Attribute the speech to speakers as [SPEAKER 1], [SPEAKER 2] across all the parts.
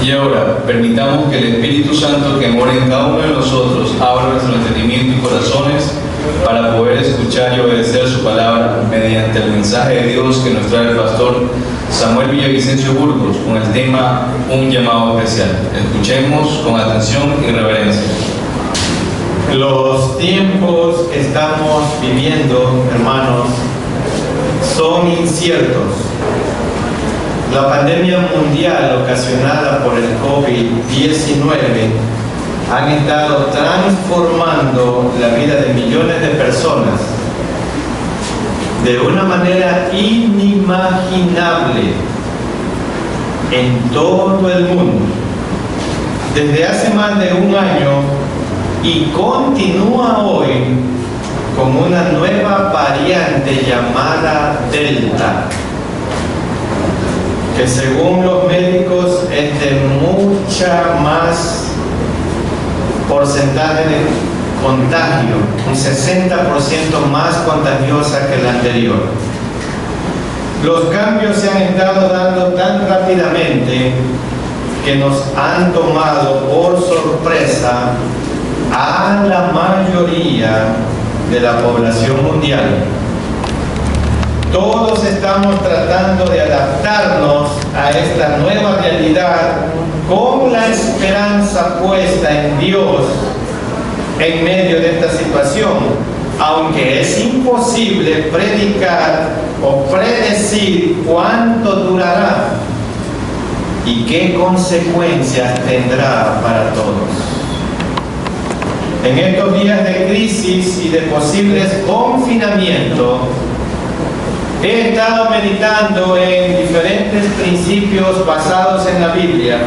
[SPEAKER 1] Y ahora, permitamos que el Espíritu Santo que mora en cada uno de nosotros abra nuestro entendimiento y corazones para poder escuchar y obedecer su palabra mediante el mensaje de Dios que nos trae el pastor Samuel Villavicencio Burgos con el tema Un llamado especial. Escuchemos con atención y reverencia.
[SPEAKER 2] Los tiempos que estamos viviendo, hermanos, son inciertos. La pandemia mundial ocasionada por el COVID-19 han estado transformando la vida de millones de personas de una manera inimaginable en todo el mundo. Desde hace más de un año y continúa hoy con una nueva variante llamada Delta, que según los médicos es de mucha más porcentaje de contagio, un 60% más contagiosa que la anterior. Los cambios se han estado dando tan rápidamente que nos han tomado por sorpresa a la mayoría de la población mundial. Todos estamos tratando de adaptarnos a esta nueva realidad con la esperanza puesta en Dios en medio de esta situación, aunque es imposible predicar o predecir cuánto durará y qué consecuencias tendrá para todos. En estos días de crisis y de posibles confinamientos, he estado meditando en diferentes principios basados en la Biblia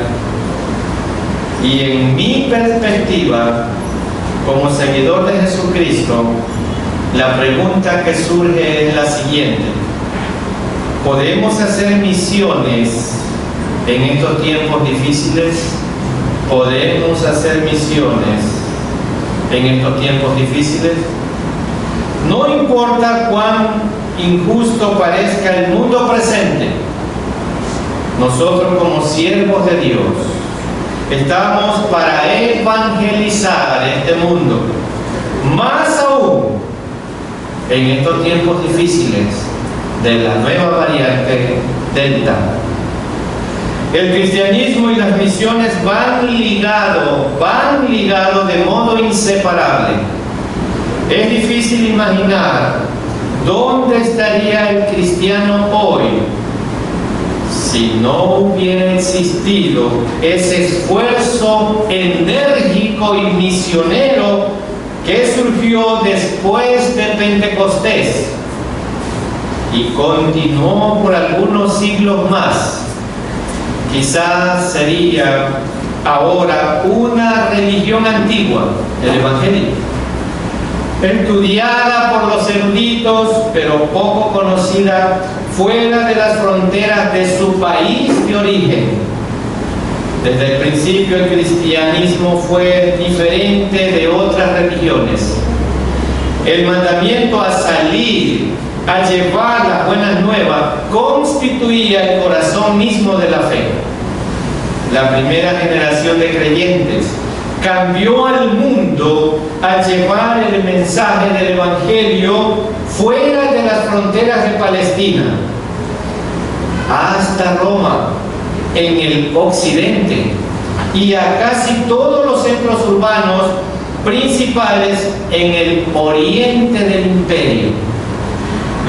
[SPEAKER 2] y en mi perspectiva como seguidor de Jesucristo, la pregunta que surge es la siguiente: ¿podemos hacer misiones en estos tiempos difíciles? ¿Podemos hacer misiones en estos tiempos difíciles? No importa cuán injusto parezca el mundo presente, nosotros como siervos de Dios estamos para evangelizar este mundo, más aún en estos tiempos difíciles de la nueva variante Delta. El cristianismo y las misiones van ligados de modo inseparable. Es difícil imaginar dónde estaría el cristiano hoy si no hubiera existido ese esfuerzo enérgico y misionero que surgió después de Pentecostés y continuó por algunos siglos más. Quizás sería ahora una religión antigua, el Evangelio, estudiada por los eruditos, pero poco conocida fuera de las fronteras de su país de origen. Desde el principio el cristianismo fue diferente de otras religiones. El mandamiento a salir, a llevar las buenas nuevas, constituía el corazón mismo de la fe. La primera generación de creyentes cambió al mundo al llevar el mensaje del Evangelio fuera de las fronteras de Palestina, hasta Roma, en el occidente, y a casi todos los centros urbanos principales en el oriente del imperio.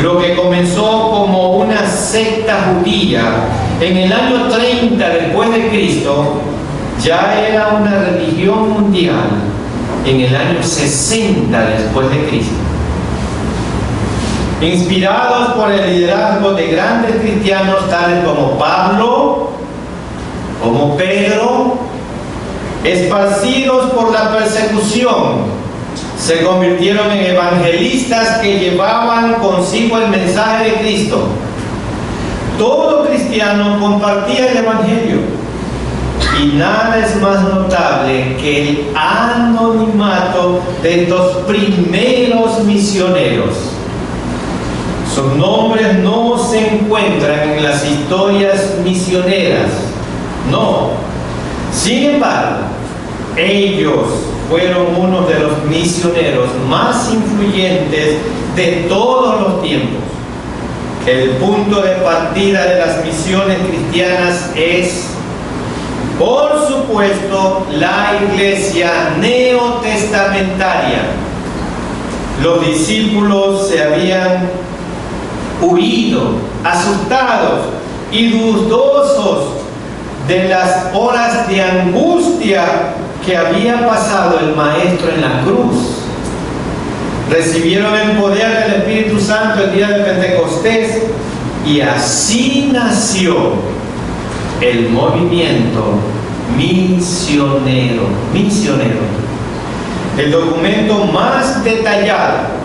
[SPEAKER 2] Lo que comenzó como una secta judía en el año 30 después de Cristo, ya era una religión mundial en el año 60 después de Cristo. Inspirados por el liderazgo de grandes cristianos tales como Pablo, como Pedro, esparcidos por la persecución, se convirtieron en evangelistas que llevaban consigo el mensaje de Cristo. Todo cristiano compartía el Evangelio, y nada es más notable que el anonimato de estos primeros misioneros. Sus nombres no se encuentran en las historias misioneras, no, Sin embargo, ellos fueron uno de los misioneros más influyentes de todos los tiempos. El punto de partida de las misiones cristianas es, por supuesto, la iglesia neotestamentaria. Los discípulos se habían huido, asustados y dudosos de las horas de angustia que había pasado el Maestro en la cruz. Recibieron el poder del Espíritu Santo el día de Pentecostés y así nació el movimiento misionero. El documento más detallado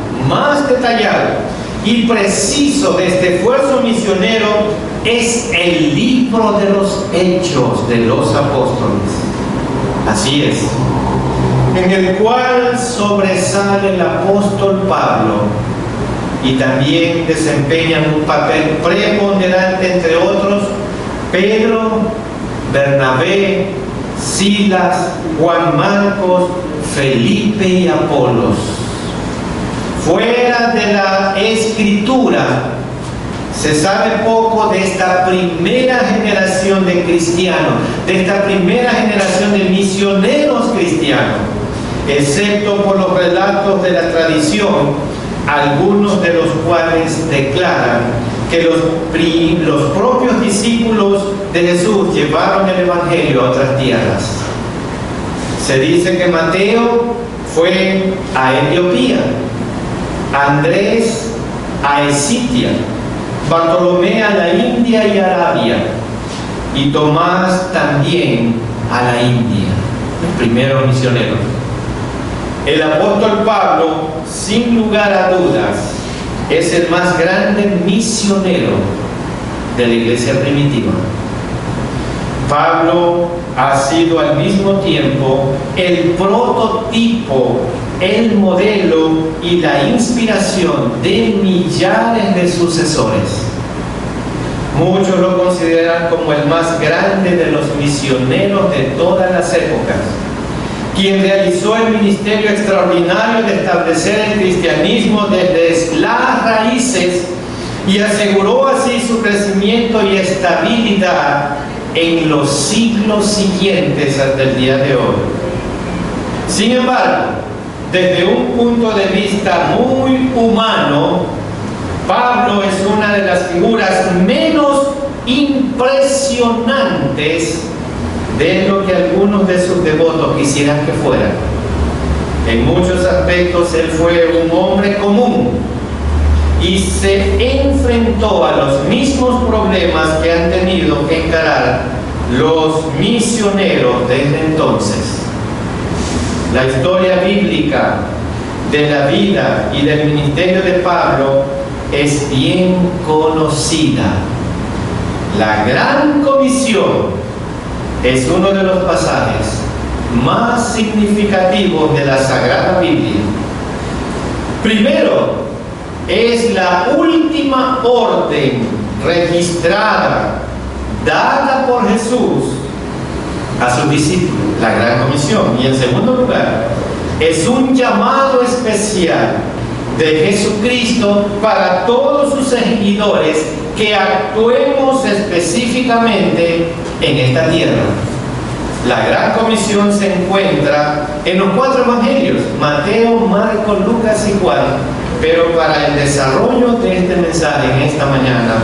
[SPEAKER 2] y preciso de este esfuerzo misionero es el libro de los Hechos de los Apóstoles. Así es, en el cual sobresale el apóstol Pablo y también desempeñan un papel preponderante, entre otros, Pedro, Bernabé, Silas, Juan Marcos, Felipe y Apolos. Fuera de la Escritura, se sabe poco de esta primera generación de cristianos, de esta primera generación de misioneros cristianos, excepto por los relatos de la tradición, algunos de los cuales declaran que los propios discípulos de Jesús llevaron el Evangelio a otras tierras. Se dice que Mateo fue a Etiopía, Andrés a Escitia, Bartolomé a la India y Arabia, y Tomás también a la India, el primero misionero. El apóstol Pablo, sin lugar a dudas, es el más grande misionero de la iglesia primitiva. Pablo ha sido al mismo tiempo el prototipo, el modelo y la inspiración de millares de sucesores. Muchos lo consideran como el más grande de los misioneros de todas las épocas, quien realizó el ministerio extraordinario de establecer el cristianismo desde las raíces y aseguró así su crecimiento y estabilidad en los siglos siguientes hasta el día de hoy. Sin embargo, desde un punto de vista muy humano, Pablo es una de las figuras menos impresionantes de lo que algunos de sus devotos quisieran que fuera. En muchos aspectos él fue un hombre común y se enfrentó a los mismos problemas que han tenido que encarar los misioneros desde entonces. La historia bíblica de la vida y del ministerio de Pablo es bien conocida. La Gran Comisión es uno de los pasajes más significativos de la Sagrada Biblia. Primero, es la última orden registrada, dada por Jesús a sus discípulos, la Gran Comisión. Y en segundo lugar, es un llamado especial de Jesucristo para todos sus seguidores que actuemos específicamente en esta tierra. La Gran Comisión se encuentra en los 4 evangelios, Mateo, Marcos, Lucas y Juan, pero para el desarrollo de este mensaje en esta mañana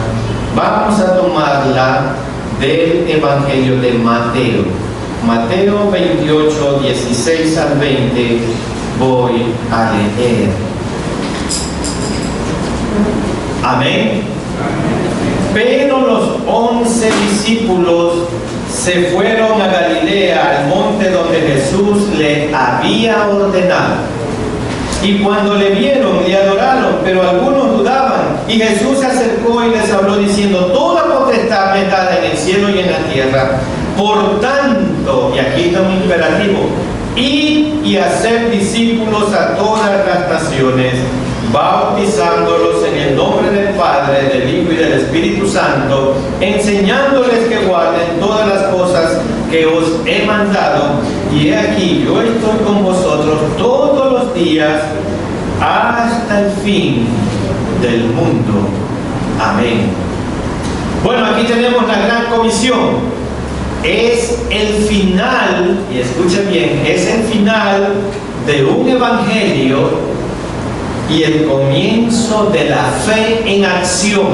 [SPEAKER 2] vamos a tomarla del evangelio de Mateo. Mateo 28, 16 al 20 voy a leer. Amén. Pero los 11 discípulos se fueron a Galilea, al monte donde Jesús le había ordenado. Y cuando le vieron, le adoraron, pero algunos dudaban. Y Jesús se acercó y les habló diciendo: toda potestad me es dada en el cielo y en la tierra. Por tanto, y aquí está un imperativo, id y hacer discípulos a todas las naciones, bautizándolos en el nombre del Padre, del Hijo y del Espíritu Santo, enseñándoles que guarden todas las cosas que os he mandado, y he aquí, yo estoy con vosotros todos los días hasta el fin del mundo. Amén. Bueno, aquí tenemos la gran comisión. Es el final, y escuchen bien, es el final de un evangelio y el comienzo de la fe en acción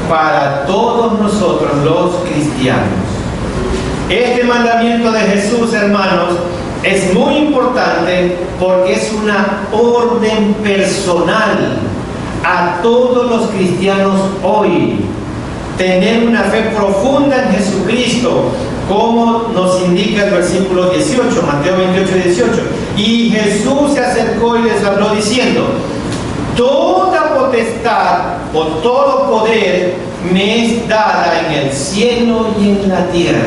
[SPEAKER 2] para todos nosotros los cristianos. Este mandamiento de Jesús, hermanos, es muy importante porque es una orden personal a todos los cristianos hoy. Tener una fe profunda en Jesucristo, como nos indica el versículo 18, Mateo 28, 18. Y Jesús se acercó y les habló diciendo: toda potestad o todo poder me es dada en el cielo y en la tierra.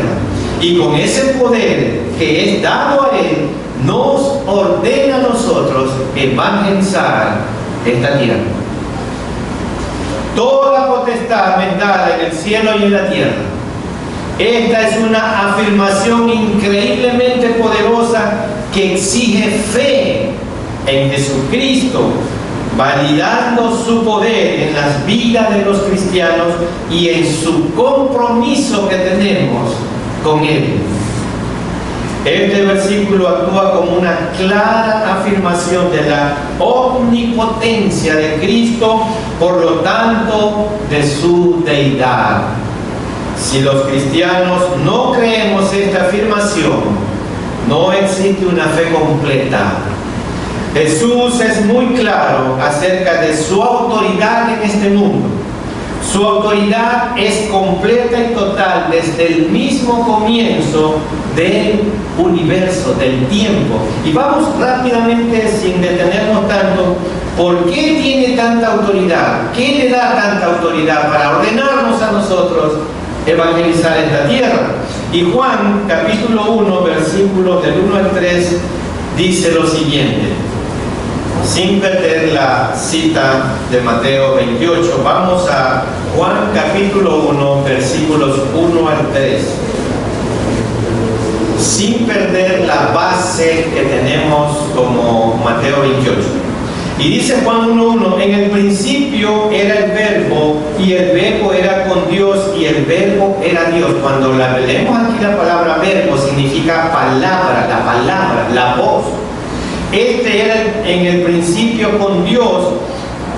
[SPEAKER 2] Y con ese poder que es dado a Él, nos ordena a nosotros evangelizar esta tierra. Toda potestad me es dada en el cielo y en la tierra. Esta es una afirmación increíblemente poderosa que exige fe en Jesucristo, validando su poder en las vidas de los cristianos y en su compromiso que tenemos con Él. Este versículo actúa como una clara afirmación de la omnipotencia de Cristo, por lo tanto, de su deidad. Si los cristianos no creemos esta afirmación, no existe una fe completa. Jesús es muy claro acerca de su autoridad en este mundo. Su autoridad es completa y total desde el mismo comienzo del universo, del tiempo. Y vamos rápidamente, sin detenernos tanto, ¿por qué tiene tanta autoridad? ¿Qué le da tanta autoridad para ordenarnos a nosotros evangelizar esta tierra? Y Juan, capítulo 1, versículos del 1 al 3, dice lo siguiente. Sin perder la cita de Mateo 28, vamos a Juan capítulo 1, versículos 1 al 3. Sin perder la base que tenemos como Mateo 28. Y dice Juan 1:1, en el principio era el verbo, y el verbo era con Dios, y el verbo era Dios. Cuando leemos aquí la palabra verbo, significa palabra, la voz. Este era en el principio con Dios.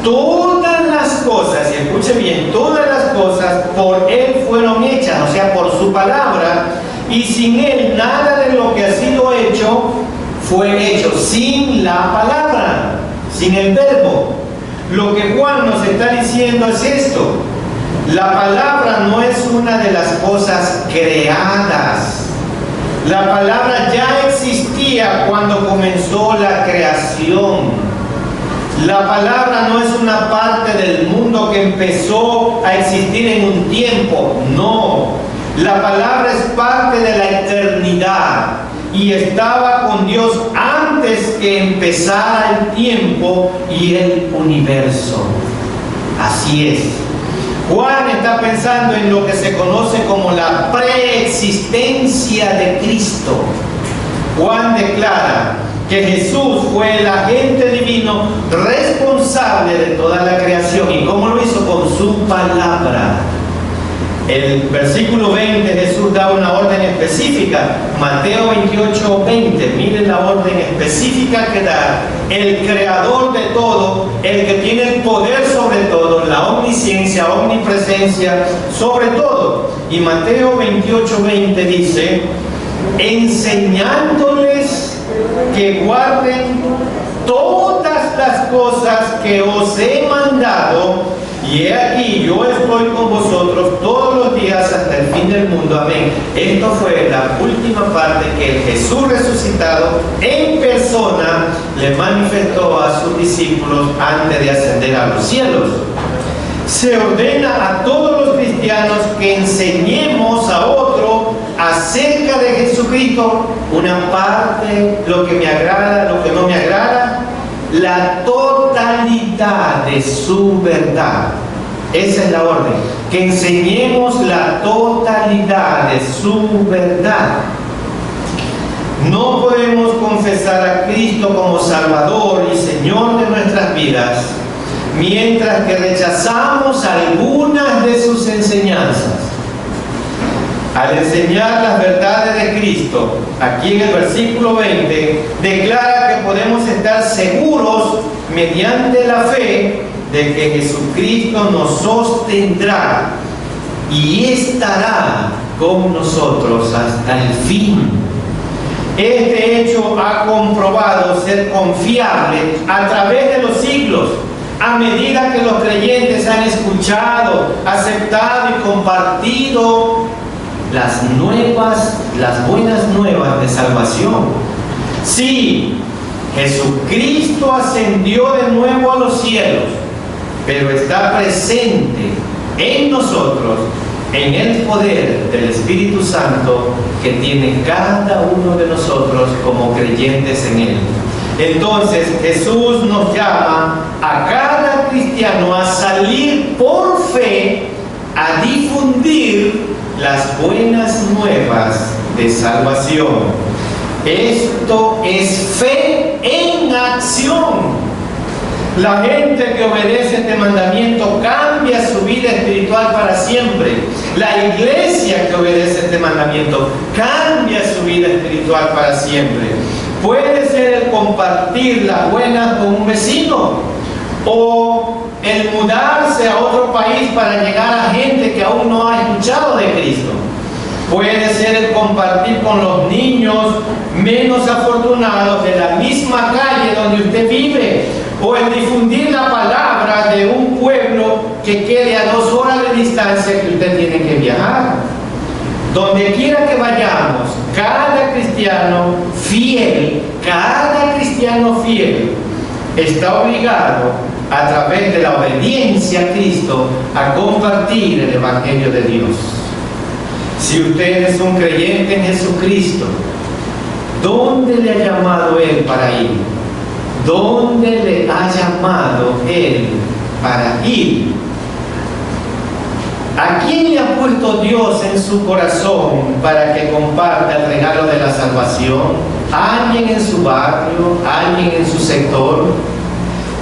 [SPEAKER 2] Todas las cosas, y escuche bien, todas las cosas por Él fueron hechas, o sea, por su palabra, y sin Él nada de lo que ha sido hecho fue hecho. Sin la palabra, sin el verbo. Lo que Juan nos está diciendo es esto: la palabra no es una de las cosas creadas. La palabra ya existía cuando comenzó la creación. La palabra no es una parte del mundo que empezó a existir en un tiempo. No. La palabra es parte de la eternidad y estaba con Dios antes que empezara el tiempo y el universo. Así es. Juan está pensando en lo que se conoce como la preexistencia de Cristo. Juan declara que Jesús fue el agente divino responsable de toda la creación. ¿Y cómo lo hizo? Con su palabra. El versículo 20, Jesús da una orden específica. Mateo 28, 20. Miren la orden específica que da el creador de todo, el que tiene el poder sobre todo, la omnisciencia, omnipresencia sobre todo. Y Mateo 28, 20 dice: enseñándoles que guarden todas las cosas que os he mandado, y he aquí, yo estoy con vosotros todos los días hasta el fin del mundo. Amén. Esto fue la última parte que Jesús resucitado en persona le manifestó a sus discípulos antes de ascender a los cielos. Se ordena a todos los cristianos que enseñemos a otro acerca de Jesucristo, una parte, lo que me agrada, lo que no me agrada, la totalidad de su verdad. Esa es la orden, que enseñemos la totalidad de su verdad. No podemos confesar a Cristo como Salvador y Señor de nuestras vidas mientras que rechazamos algunas de sus enseñanzas. Al enseñar las verdades de Cristo, aquí en el versículo 20, declara que podemos estar seguros mediante la fe de que Jesucristo nos sostendrá y estará con nosotros hasta el fin. Este hecho ha comprobado ser confiable a través de los siglos, a medida que los creyentes han escuchado, aceptado y compartido las buenas nuevas de salvación. Sí, Jesucristo ascendió de nuevo a los cielos, pero está presente en nosotros en el poder del Espíritu Santo que tiene cada uno de nosotros como creyentes en Él. Entonces Jesús nos llama a cada cristiano a salir por fe a difundir las buenas nuevas de salvación. Esto es fe en acción. La gente que obedece este mandamiento cambia su vida espiritual para siempre. La iglesia que obedece este mandamiento cambia su vida espiritual para siempre. Puede ser el compartir las buenas con un vecino, o el mudarse a otro país para llegar a gente que aún no ha escuchado de Cristo. Puede ser el compartir con los niños menos afortunados de la misma calle donde usted vive, o el difundir la palabra de un pueblo que quede a 2 horas de distancia que usted tiene que viajar. Donde quiera que vayamos, cada cristiano fiel está obligado a través de la obediencia a Cristo a compartir el Evangelio de Dios. Si usted es un creyente en Jesucristo, ¿dónde le ha llamado Él para ir? ¿Dónde le ha llamado Él para ir? ¿A quién le ha puesto Dios en su corazón para que comparta el regalo de la salvación? ¿A alguien en su barrio? ¿A alguien en su sector?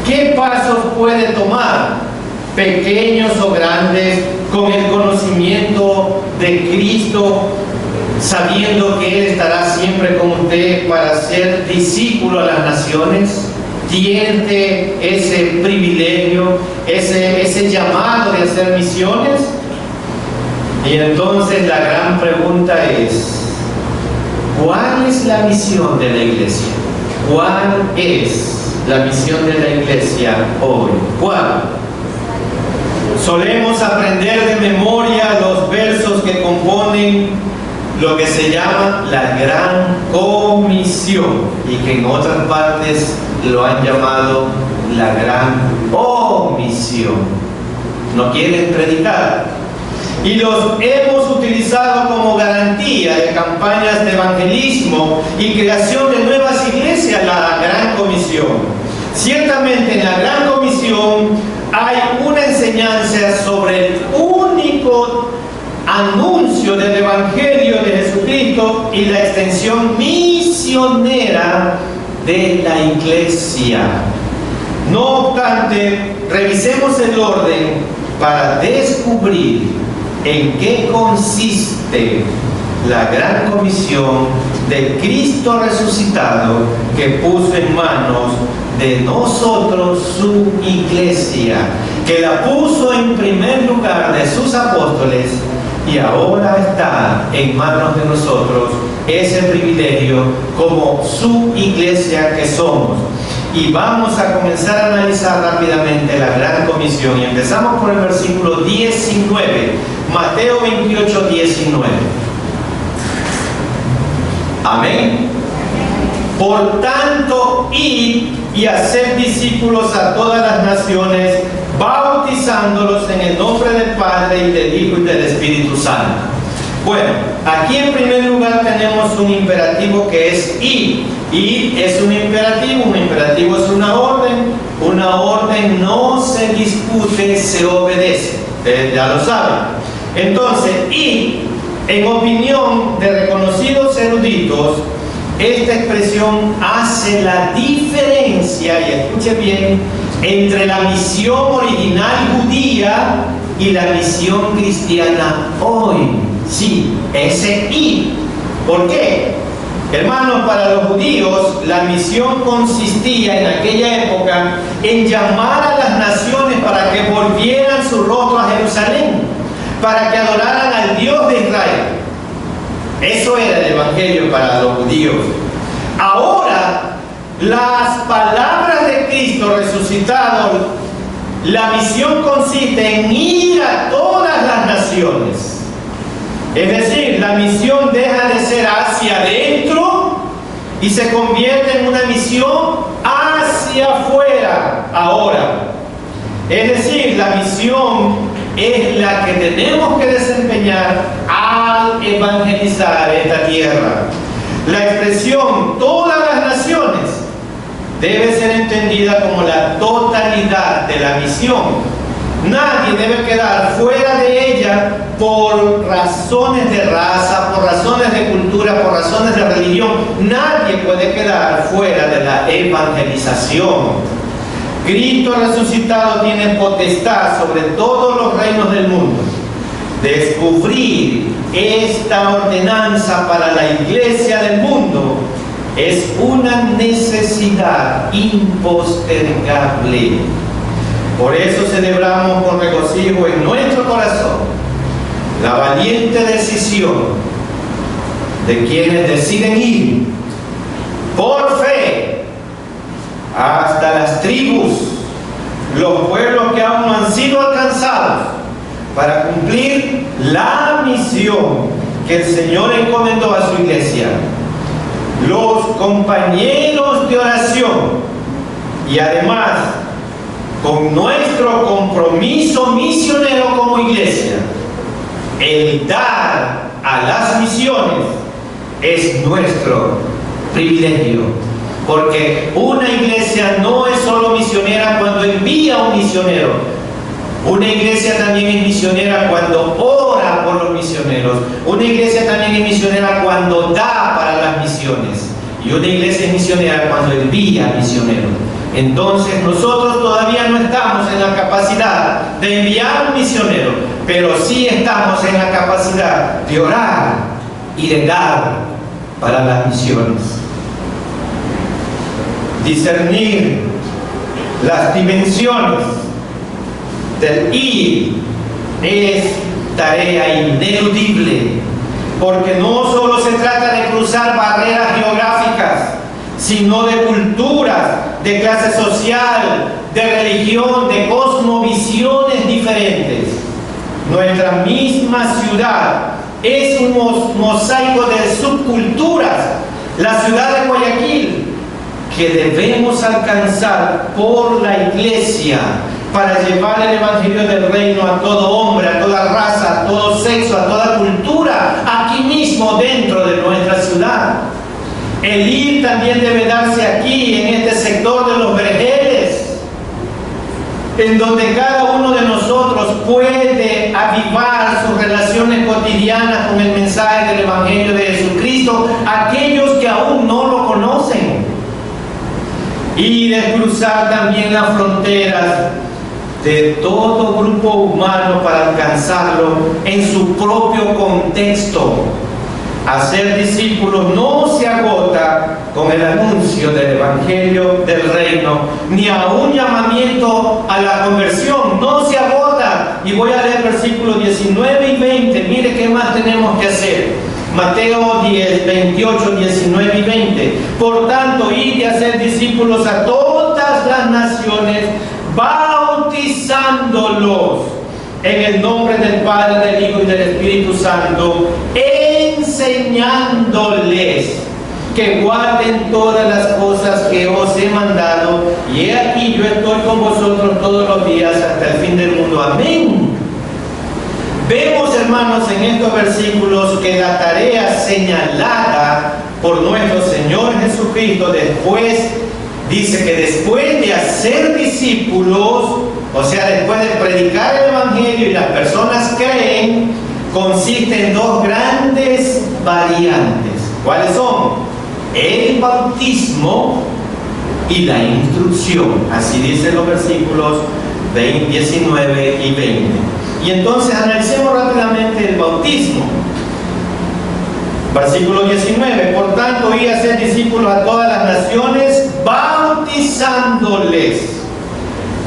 [SPEAKER 2] ¿Qué pasos puede tomar, pequeños o grandes, con el conocimiento de Cristo, sabiendo que Él estará siempre con usted para ser discípulo a las naciones? ¿Tiene ese privilegio, ese llamado de hacer misiones? Y entonces la gran pregunta es, ¿cuál es la misión de la iglesia? ¿Cuál es la misión de la iglesia hoy? ¿Cuál? Solemos aprender de memoria los versos que componen lo que se llama la Gran Comisión, y que en otras partes lo han llamado la Gran Omisión. ¿No quieren predicar? Y los hemos utilizado como garantía de campañas de evangelismo y creación de nuevas iglesias, la Gran Comisión. Ciertamente en la Gran Comisión hay una enseñanza sobre el único anuncio del Evangelio de Jesucristo y la extensión misionera de la iglesia. No obstante, revisemos el orden para descubrir en qué consiste la gran comisión de Cristo resucitado que puso en manos de nosotros su iglesia, que la puso en primer lugar de sus apóstoles y ahora está en manos de nosotros ese privilegio como su iglesia que somos. Y vamos a comenzar a analizar rápidamente la gran comisión y empezamos por el versículo 19, Mateo 28, 19. Amén. Por tanto, id y haced discípulos a todas las naciones, bautizándolos en el nombre del Padre y del Hijo y del Espíritu Santo. Bueno, Aquí en primer lugar tenemos un imperativo que es id. Id es un imperativo es una orden no se discute, se obedece. Ustedes ya lo saben. Entonces, id, en opinión de reconocidos eruditos, esta expresión hace la diferencia, y escuche bien, entre la misión original judía y la misión cristiana hoy. Sí, ese id. ¿Por qué? Hermanos, para los judíos la misión consistía en aquella época en llamar a las naciones para que volvieran su rostro a Jerusalén, para que adoraran al Dios de Israel. Eso era el evangelio para los judíos. Ahora, las palabras de Cristo resucitado, la misión consiste en ir a todas las naciones. Es decir, la misión deja de ser hacia adentro y se convierte en una misión hacia afuera ahora. Es decir, la misión es la que tenemos que desempeñar al evangelizar esta tierra. La expresión todas las naciones debe ser entendida como la totalidad de la misión. Nadie debe quedar fuera de ella por razones de raza, por razones de cultura, por razones de religión. Nadie puede quedar fuera de la evangelización. Cristo resucitado tiene potestad sobre todos los reinos del mundo. Descubrir esta ordenanza para la iglesia del mundo es una necesidad impostergable. Por eso celebramos con regocijo en nuestro corazón la valiente decisión de quienes deciden ir por fe hasta las tribus, los pueblos que aún no han sido alcanzados, para cumplir la misión que el Señor encomendó a su iglesia. Los compañeros de oración y además con nuestro compromiso misionero como iglesia, el dar a las misiones es nuestro privilegio, porque una iglesia no es solo misionera cuando envía un misionero, una iglesia también es misionera cuando ora por los misioneros, una iglesia también es misionera cuando da para las misiones, y una iglesia es misionera cuando envía misioneros. Entonces nosotros todavía no estamos en la capacidad de enviar un misionero, pero sí estamos en la capacidad de orar y de dar para las misiones. Discernir las dimensiones del ir es tarea ineludible, porque no solo se trata de cruzar barreras geográficas, sino de culturas, de clase social, de religión, de cosmovisiones diferentes. Nuestra misma ciudad es un mosaico de subculturas, la ciudad de Guayaquil, que debemos alcanzar por la iglesia para llevar el evangelio del reino a todo hombre, a toda raza, a todo sexo, a toda cultura, aquí mismo dentro de nuestra ciudad. El ir también debe darse aquí, en este sector de los Vergeles, en donde cada uno de nosotros puede avivar sus relaciones cotidianas con el mensaje del Evangelio de Jesucristo, aquellos que aún no lo conocen. Y de cruzar también las fronteras de todo grupo humano para alcanzarlo en su propio contexto. Hacer discípulos no se agota con el anuncio del Evangelio del Reino, ni a un llamamiento a la conversión, no se agota. Y voy a leer versículos 19 y 20, mire qué más tenemos que hacer. Mateo 10, 28, 19 y 20. Por tanto, id y hacer discípulos a todas las naciones, bautizándolos en el nombre del Padre, del Hijo y del Espíritu Santo, enseñándoles que guarden todas las cosas que os he mandado, y he aquí yo estoy con vosotros todos los días hasta el fin del mundo. Amén. Vemos, hermanos, en estos versículos que la tarea señalada por nuestro Señor Jesucristo dice que después de hacer discípulos, o sea, después de predicar el Evangelio y las personas creen, consiste en dos grandes variantes. ¿Cuáles son? El bautismo y la instrucción. Así dicen los versículos 19 y 20. Y entonces analicemos rápidamente el bautismo. Versículo 19. Por tanto, id a ser discípulos a todas las naciones, bautizándoles.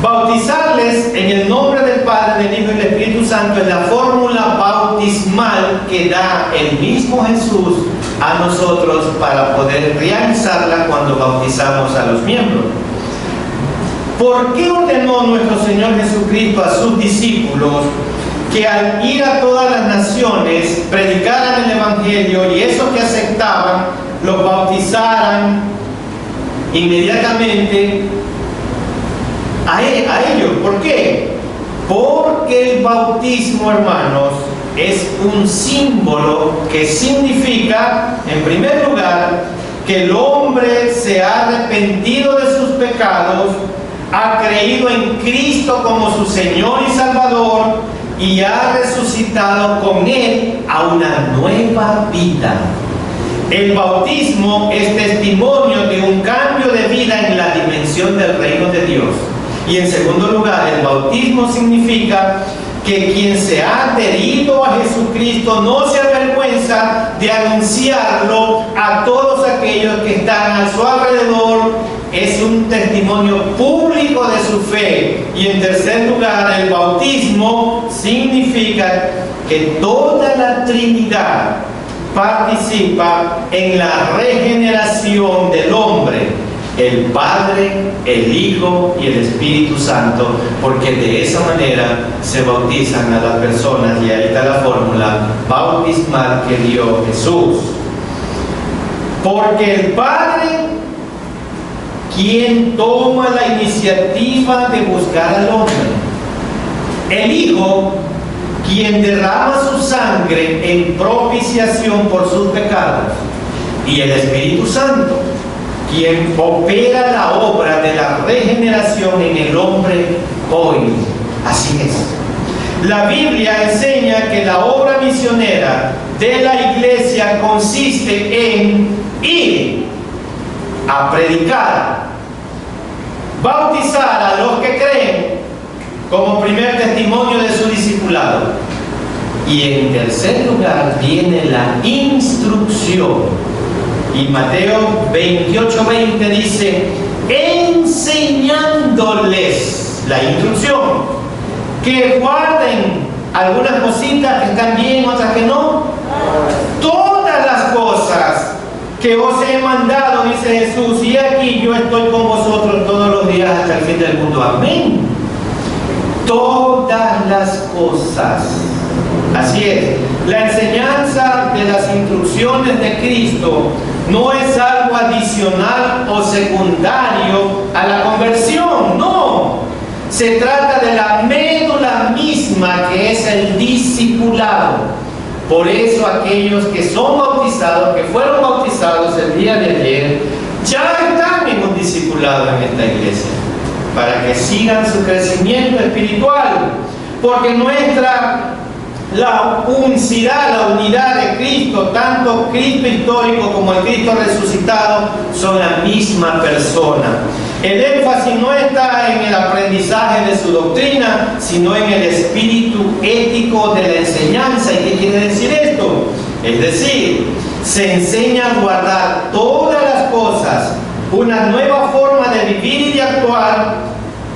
[SPEAKER 2] Bautizarles en el nombre del Padre, del Hijo y del Espíritu Santo es la fórmula bautismal que da el mismo Jesús a nosotros para poder realizarla cuando bautizamos a los miembros. ¿Por qué ordenó nuestro Señor Jesucristo a sus discípulos que al ir a todas las naciones predicaran el Evangelio y esos que aceptaban los bautizaran inmediatamente a ellos? ¿Por qué? Porque el bautismo, hermanos, es un símbolo que significa, en primer lugar, que el hombre se ha arrepentido de sus pecados, ha creído en Cristo como su Señor y Salvador y ha resucitado con Él a una nueva vida. El bautismo es testimonio de un cambio de vida en la dimensión del reino de Dios. Y en segundo lugar, el bautismo significa que quien se ha adherido a Jesucristo no se avergüenza de anunciarlo a todos aquellos que están a su alrededor. Es un testimonio público de su fe. Y en tercer lugar, el bautismo significa que toda la Trinidad participa en la regeneración del hombre. El Padre, el Hijo y el Espíritu Santo, porque de esa manera se bautizan a las personas, y ahí está la fórmula bautismal que dio Jesús. Porque el Padre, quien toma la iniciativa de buscar al hombre, el Hijo, quien derrama su sangre en propiciación por sus pecados, y el Espíritu Santo, quien opera la obra de la regeneración en el hombre hoy. Así es. La Biblia enseña que la obra misionera de la iglesia consiste en ir a predicar, bautizar a los que creen como primer testimonio de su discipulado. Y en tercer lugar viene la instrucción. Y Mateo 28:20 dice, enseñándoles, la instrucción, que guarden algunas cositas que están bien, otras que no. Todas las cosas que os he mandado, dice Jesús, y aquí yo estoy con vosotros todos los días hasta el fin del mundo. Amén. Todas las cosas. Así es. La enseñanza de las instrucciones de Cristo no es algo adicional o secundario a la conversión, no. Se trata de la médula misma que es el discipulado. Por eso aquellos que son bautizados, que fueron bautizados el día de ayer, ya están en un discipulado en esta iglesia, para que sigan su crecimiento espiritual, porque la unicidad, la unidad de Cristo, tanto Cristo histórico como el Cristo resucitado, son la misma persona. El énfasis no está en el aprendizaje de su doctrina, sino en el espíritu ético de la enseñanza. ¿Y qué quiere decir esto? Es decir, se enseña a guardar todas las cosas, una nueva forma de vivir y de actuar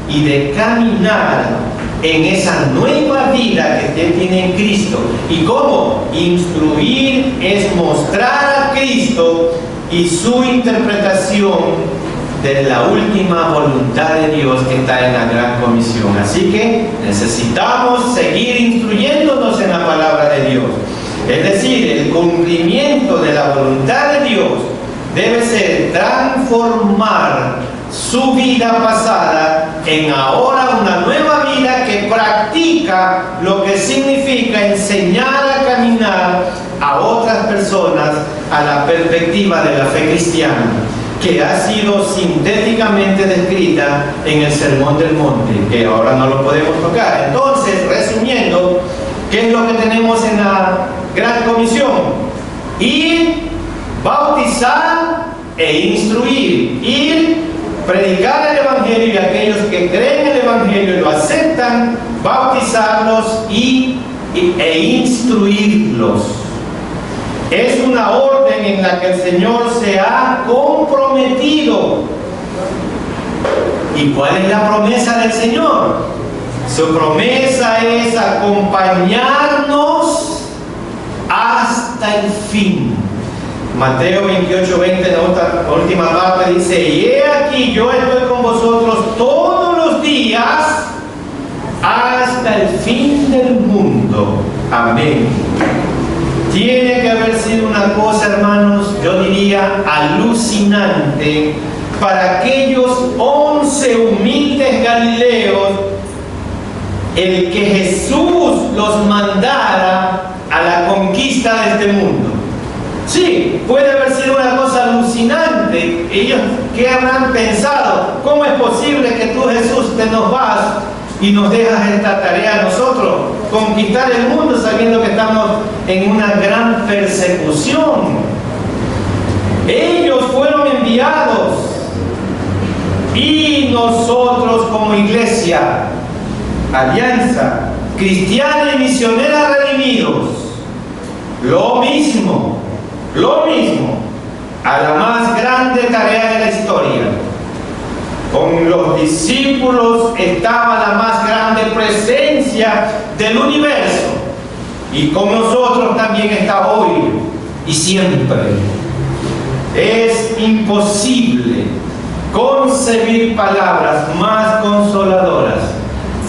[SPEAKER 2] y de caminar en esa nueva vida que usted tiene en Cristo. ¿Y cómo? Instruir es mostrar a Cristo y su interpretación de la última voluntad de Dios que está en la Gran Comisión. Así que necesitamos seguir instruyéndonos en la palabra de Dios. Es decir, el cumplimiento de la voluntad de Dios debe ser transformar su vida pasada en ahora una nueva vida que practica lo que significa enseñar a caminar a otras personas a la perspectiva de la fe cristiana, que ha sido sintéticamente descrita en el Sermón del Monte, que ahora no lo podemos tocar. Entonces, resumiendo, ¿qué es lo que tenemos en la Gran Comisión? Ir, bautizar e instruir. Ir, predicar el Evangelio, y aquellos que creen el Evangelio y lo aceptan, bautizarlos e instruirlos. Es una orden en la que el Señor se ha comprometido. ¿Y cuál es la promesa del Señor? Su promesa es acompañarnos hasta el fin. Mateo 28:20, en la última parte, dice: y he aquí, yo estoy con vosotros todos los días hasta el fin del mundo. Amén. Tiene que haber sido una cosa, hermanos, yo diría alucinante para aquellos 11 humildes galileos, el que Jesús los mandara a la conquista de este mundo. Sí, puede haber sido una cosa alucinante. Ellos, ¿qué habrán pensado? ¿Cómo es posible que tú, Jesús, te nos vas y nos dejas esta tarea a nosotros? Conquistar el mundo sabiendo que estamos en una gran persecución. Ellos fueron enviados y nosotros como iglesia, alianza cristiana y misionera redimidos, lo mismo, a la más grande tarea de la historia. Con los discípulos estaba la más grande presencia del universo, y con nosotros también está hoy y siempre. Es imposible concebir palabras más consoladoras,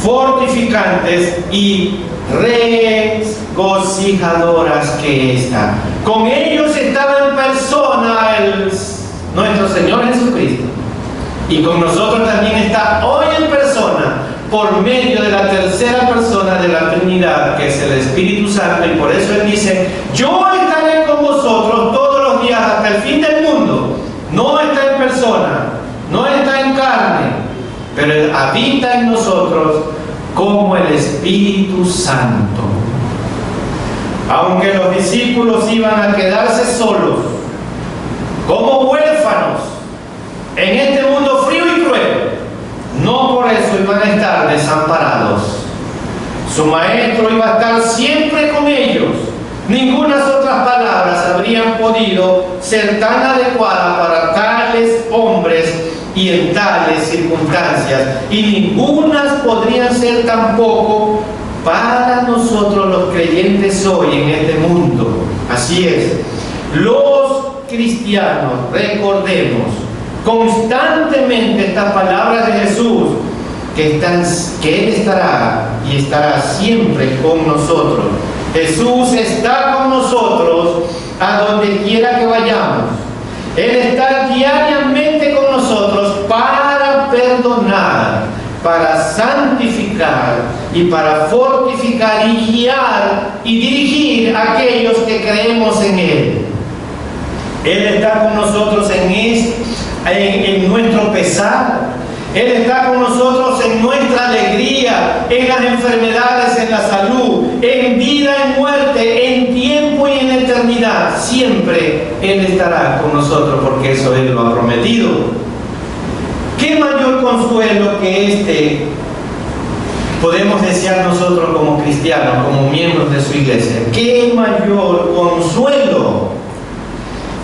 [SPEAKER 2] fortificantes y regocijadoras que esta. Con ellos estaba en persona nuestro Señor Jesucristo, y con nosotros también está hoy en persona por medio de la tercera persona de la Trinidad, que es el Espíritu Santo. Y por eso Él dice: yo estaré con vosotros todos los días hasta el fin del mundo. No está en persona, no está en carne, pero Él habita en nosotros como el Espíritu Santo. Aunque los discípulos iban a quedarse solos, como huérfanos, en este mundo frío y cruel, no por eso iban a estar desamparados. Su maestro iba a estar siempre con ellos. Ninguna otras palabras habrían podido ser tan adecuadas para tales hombres y en tales circunstancias, y ningunas podrían ser tampoco para nosotros los creyentes hoy en este mundo. Así es, los cristianos, recordemos constantemente estas palabras de Jesús, que Él estará y estará siempre con nosotros. Jesús está con nosotros a donde quiera que vayamos. Él está diariamente con nosotros para perdonar, para santificar y para fortificar y guiar y dirigir a aquellos que creemos en Él. Él está con nosotros en nuestro pesar. Él está con nosotros en nuestra alegría, en las enfermedades, en la salud, en vida, en muerte, en tiempo y en eternidad. Siempre Él estará con nosotros, porque eso Él lo ha prometido. ¿Qué mayor consuelo que este podemos desear nosotros como cristianos, como miembros de su iglesia? ¿Qué mayor consuelo?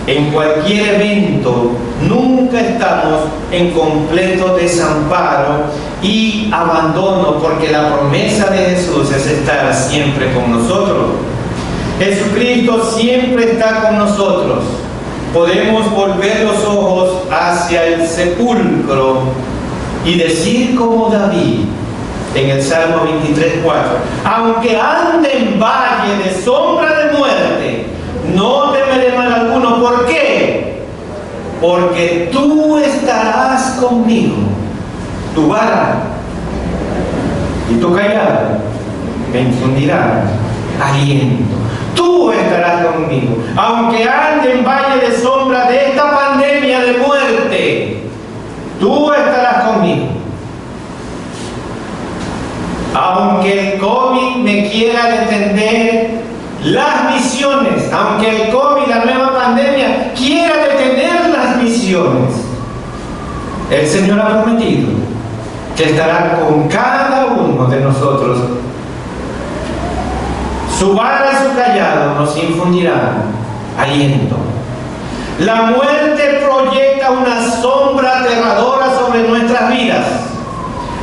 [SPEAKER 2] En cualquier evento, nunca estamos en completo desamparo y abandono, porque la promesa de Jesús es estar siempre con nosotros. Jesucristo siempre está con nosotros. Podemos volver los ojos hacia el sepulcro y decir como David en el Salmo 23:4: aunque ande en valle de sombra de muerte, no temeré mal alguno. ¿Por qué? Porque tú estarás conmigo. Tu vara y tu callado me infundirá aliento. Tú estarás conmigo, aunque ande en valle de sombra de esta pandemia de muerte, tú estarás conmigo. Aunque el COVID me quiera detener las misiones, aunque el COVID, la nueva pandemia, quiera detener las misiones, el Señor ha prometido que estará con cada uno de nosotros. Su vara y su callado nos infundirán aliento. La muerte proyecta una sombra aterradora sobre nuestras vidas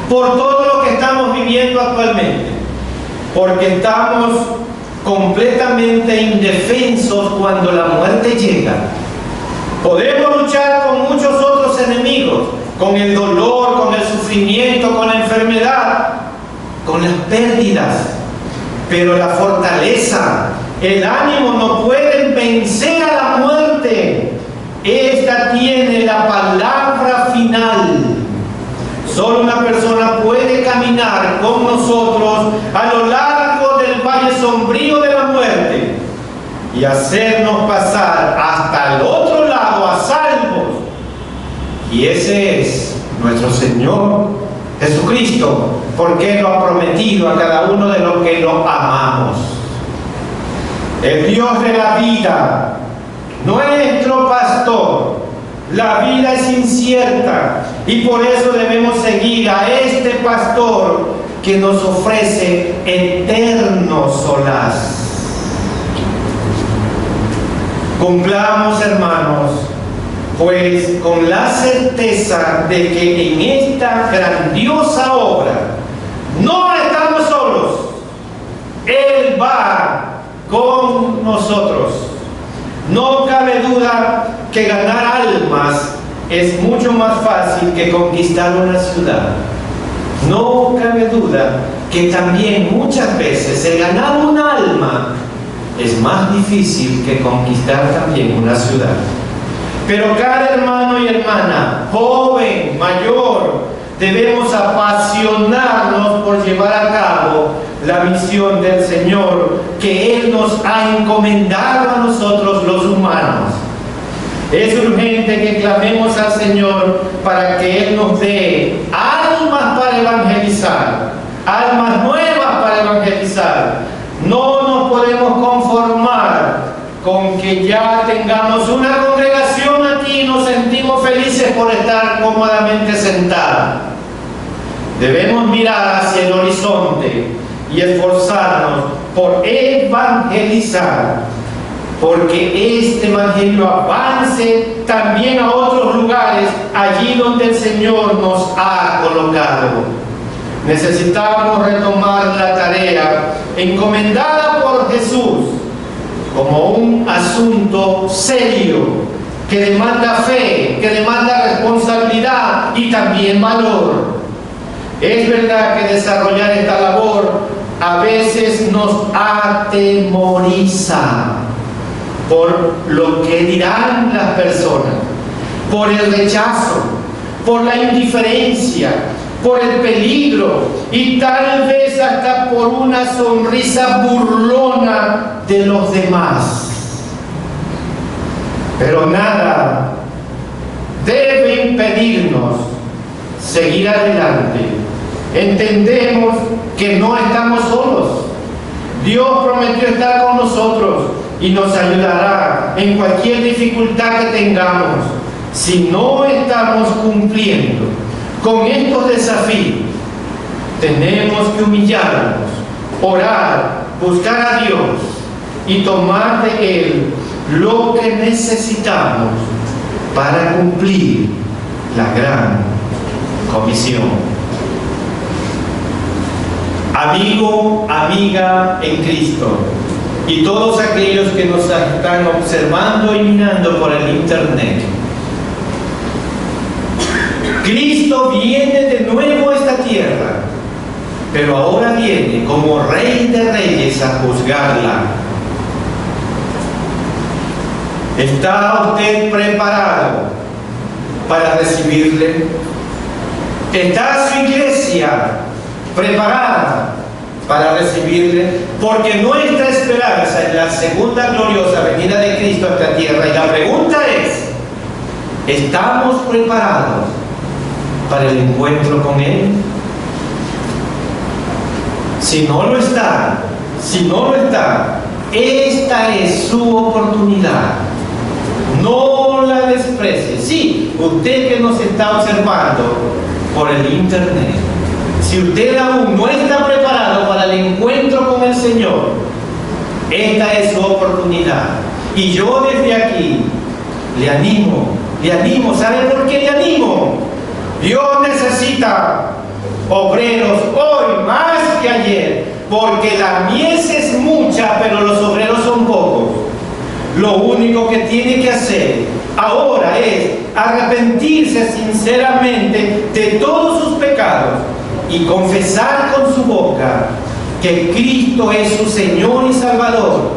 [SPEAKER 2] por todo lo que estamos viviendo actualmente, porque estamos completamente indefensos cuando la muerte llega. Podemos luchar con muchos otros enemigos, con el dolor, con el sufrimiento, con la enfermedad, con las pérdidas, pero la fortaleza, el ánimo no pueden vencer a la muerte. Esta tiene la palabra final. Solo una persona puede caminar con nosotros a lo largo del valle sombrío de la muerte y hacernos pasar hasta el otro lado a salvos. Y ese es nuestro Señor Jesucristo, porque Él lo ha prometido a cada uno de los que lo amamos. El Dios de la vida, nuestro pastor. La vida es incierta y por eso debemos seguir a este pastor que nos ofrece eterno solaz. Cumplamos, hermanos, pues con la certeza de que en esta grandiosa obra no estamos solos. Él va con nosotros. No cabe duda que ganar almas es mucho más fácil que conquistar una ciudad. No cabe duda que también muchas veces el ganar un alma es más difícil que conquistar también una ciudad. Pero cada hermano y hermana, joven, mayor, debemos apasionarnos por llevar a cabo la misión del Señor que Él nos ha encomendado a nosotros los humanos. Es urgente que clamemos al Señor para que Él nos dé almas para evangelizar, almas nuevas para evangelizar. No nos podemos conformar con que ya tengamos una congregación aquí y nos sentimos felices por estar cómodamente sentados. Debemos mirar hacia el horizonte y esforzarnos por evangelizar, porque este evangelio avance también a otros lugares, allí donde el Señor nos ha colocado. Necesitamos retomar la tarea encomendada por Jesús como un asunto serio que demanda fe, que demanda responsabilidad y también valor. Es verdad que desarrollar esta labor a veces nos atemoriza por lo que dirán las personas, por el rechazo, por la indiferencia, por el peligro y tal vez hasta por una sonrisa burlona de los demás. Pero nada debe impedirnos seguir adelante. Entendemos que no estamos solos. Dios prometió estar con nosotros y nos ayudará en cualquier dificultad que tengamos. Si no estamos cumpliendo con estos desafíos, tenemos que humillarnos, orar, buscar a Dios y tomar de Él lo que necesitamos para cumplir la gran comisión. Amigo, amiga en Cristo, y todos aquellos que nos están observando y mirando por el internet, Cristo viene de nuevo a esta tierra, pero ahora viene como Rey de Reyes a juzgarla. ¿Está usted preparado para recibirle? ¿Está su iglesia preparada para recibirle, porque nuestra esperanza es la segunda gloriosa venida de Cristo a esta tierra. Y la pregunta es, ¿estamos preparados para el encuentro con Él? Si no lo está, esta es su oportunidad. No la desprecie. Sí, usted que nos está observando por el internet, si usted aún no está preparado para el encuentro con el Señor, esta es su oportunidad. Y yo desde aquí le animo. ¿Sabe por qué le animo? Dios necesita obreros hoy más que ayer, porque la mies es mucha, pero los obreros son pocos. Lo único que tiene que hacer ahora es arrepentirse sinceramente de todos sus pecados y confesar con su boca que Cristo es su Señor y Salvador,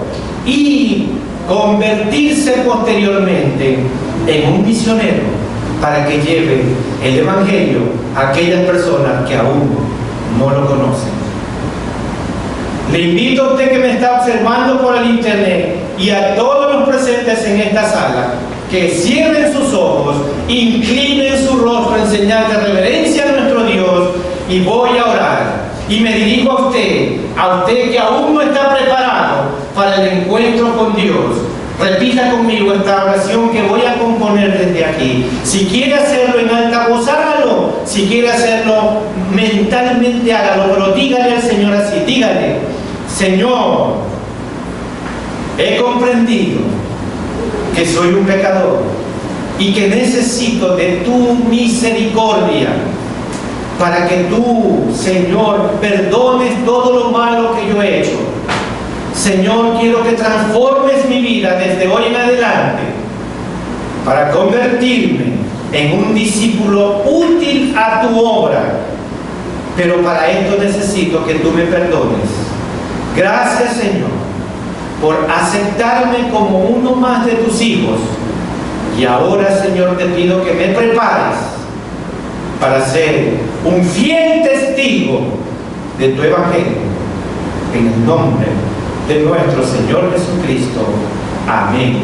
[SPEAKER 2] y convertirse posteriormente en un misionero para que lleve el Evangelio a aquellas personas que aún no lo conocen. Le invito a usted que me está observando por el internet y a todos los presentes en esta sala que cierren sus ojos, inclinen su rostro en señal de reverencia a nuestro Dios, y voy a orar. Y me dirijo a usted que aún no está preparado para el encuentro con Dios. Repita conmigo esta oración que voy a componer desde aquí. Si quiere hacerlo en alta voz, hágalo. Si quiere hacerlo mentalmente, hágalo. Pero dígale al Señor así, dígale: Señor, he comprendido que soy un pecador y que necesito de tu misericordia para que tú, Señor, perdones todo lo malo que yo he hecho. Señor, quiero que transformes mi vida desde hoy en adelante para convertirme en un discípulo útil a tu obra. Pero para esto necesito que tú me perdones. Gracias, Señor, por aceptarme como uno más de tus hijos. Y ahora, Señor, te pido que me prepares para ser un fiel testigo de tu Evangelio. En el nombre de nuestro Señor Jesucristo. Amén.